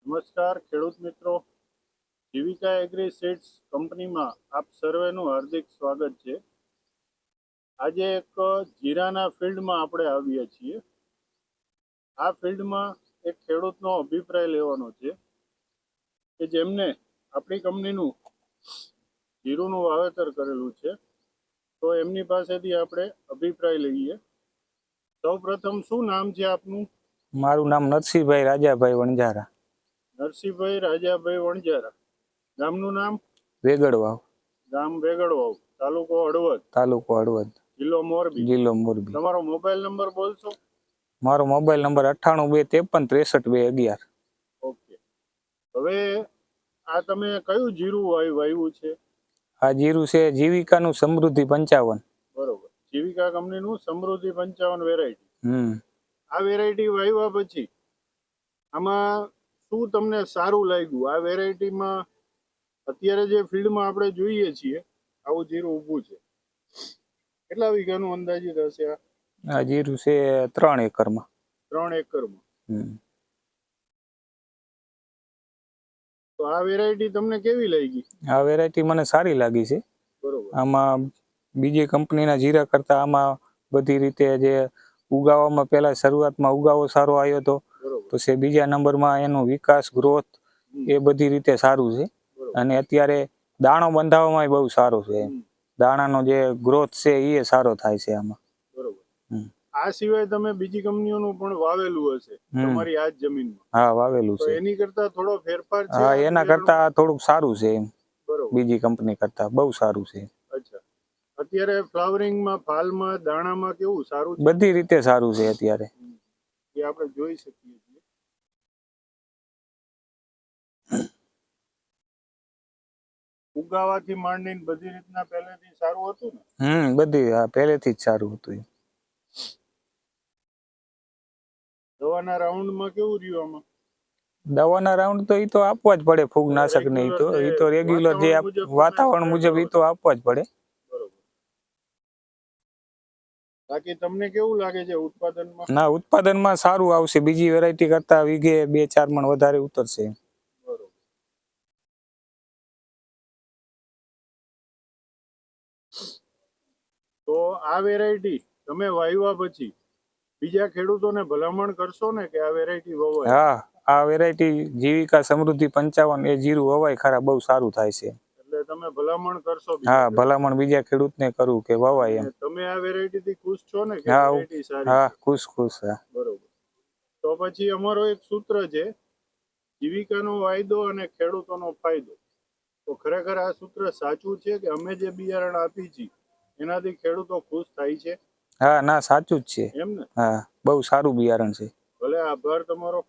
નમસ્કાર ખેડૂત મિત્રો, જીવિકા એગ્રી સીડ્સ કંપનીમાં આપ સર્વેનું હાર્દિક સ્વાગત છે. આજે એક જીરાના ફિલ્ડમાં આપણે આવ્યા છીએ. આ ફિલ્ડમાં એક ખેડૂતનો અભિપ્રાય લેવાનો છે કે જેમને આપણી કંપનીનું જીરુંનું વાવેતર કરેલું છે. તો એમની પાસેથી આપણે અભિપ્રાય લઈએ. સૌપ્રથમ શું નામ છે આપનું? મારું નામ નરસિંહભાઈ રાજાભાઈ વણઝારા. નરસિંહભાઈ રાજાભાઈ વણઝારા. ગામનું નામ? વેગડવાવ. ગામ વેગડવાવ, તાલુકો હળવદ. તાલુકો હળવદ, જિલ્લો મોરબી. જિલ્લો મોરબી. તમારો મોબાઈલ નંબર બોલશો? મારો મોબાઈલ નંબર 9823536311. ઓકે. હવે આ તમે કયું જીરું વાવ્યું છે? આ જીરું છે જીવિકાનું સમૃદ્ધિ 55. બરોબર. જીવિકા કંપનીનું સમૃદ્ધિ 55 વેરાયટી. હમ આ વેરાયટી વાવ્યા પછી આમાં શું તમને સારું લાગ્યું? આ વેરાયટીમાં અત્યારે જે ફિલ્ડમાં આપણે જોઈએ છીએ આવું જીરું ઊભું છે, કેટલા વીઘાનું અંદાજિત હશે આ? આ જીરું છે 3 એકરમાં. 3 એકરમાં. તો આ વેરાયટી તમને કેવી લાગી? આ વેરાયટી મને સારી લાગી છે. બરોબર. આમાં બીજી કંપનીના જીરા કરતા આમાં બધી રીતે જે ઉગાવામાં પહેલા શરૂઆતમાં ઉગાવો સારો આવ્યો હતો, પછી બીજા નંબરમાં એનો વિકાસ ગ્રોથ એ બધી રીતે સારું છે. અને અત્યારે દાણો બંધાવવામાં બહુ સારો છે. દાણાનો જે ગ્રોથ છે એ સારો થાય છે આમાં. બરોબર. આ સિવાય તમે બીજી કંપનીઓનું પણ વાવેલું હશે તમારી આ જ જમીનમાં? હા, વાવેલું છે. એની કરતા થોડો ફેરફાર છે? હા, એના કરતા થોડુંક સારું છે એમ. બરોબર. બીજી કંપની કરતા બહુ સારું છે. અચ્છા. અત્યારે ફ્લાવરિંગમાં, ફાલમાં, દાણામાં કેવું સારું છે? બધી રીતે સારું છે અત્યારે. એ આપણે જોઈ શકીએ છીએ. ઉગાવાથી માંડીને બધી રીતના પહેલેથી સારું હતું ને? બધી પહેલેથી જ સારું હતું. દવાના રાઉન્ડમાં કેવું રહ્યું આમાં? દવાના રાઉન્ડ તો ઈ તો આપવા જ પડે, ફૂગનાશક ને ઈ તો રેગ્યુલર જે વાતાવરણ મુજબ ઈ તો આપવા જ પડે. બરોબર. બાકી તમને કેવું લાગે છે ઉત્પાદનમાં? ના, ઉત્પાદનમાં સારું આવશે. બીજી વેરાયટી કરતા વીઘે 2-4 મણ વધારે ઉતરશે. બરોબર. તો આ વેરાયટી તમે વાવ્યા પછી બીજા ખેડૂતોને ભલામણ કરશો ને કે આ વેરાયટી વવાય? હા, આ વેરાયટી જીવિકા સમૃદ્ધિ 55 એ જીરું વવાય ખરા, બહુ સારું થાય છે. એટલે તમે ભલામણ કરશો? હા, ભલામણ બીજા ખેડૂતને કરું કે વવાય એમ. તમે આ વેરાયટી થી ખુશ છો ને કે વેરાયટી સારી? હા, ખુશ. હા. બરોબર. તો પછી અમારો એક સૂત્ર છે, જીવિકાનો વાયદો અને ખેડૂતોનો ફાયદો. તો ખરેખર આ સૂત્ર સાચું છે કે અમે જે બિયારણ આપી છીએ એનાથી ખેડૂતો ખુશ થાય છે? હા, ના, સાચું જ છે એમ ને? હા, બહુ સારું બિયારણ છે. ભલે, આભાર તમારો.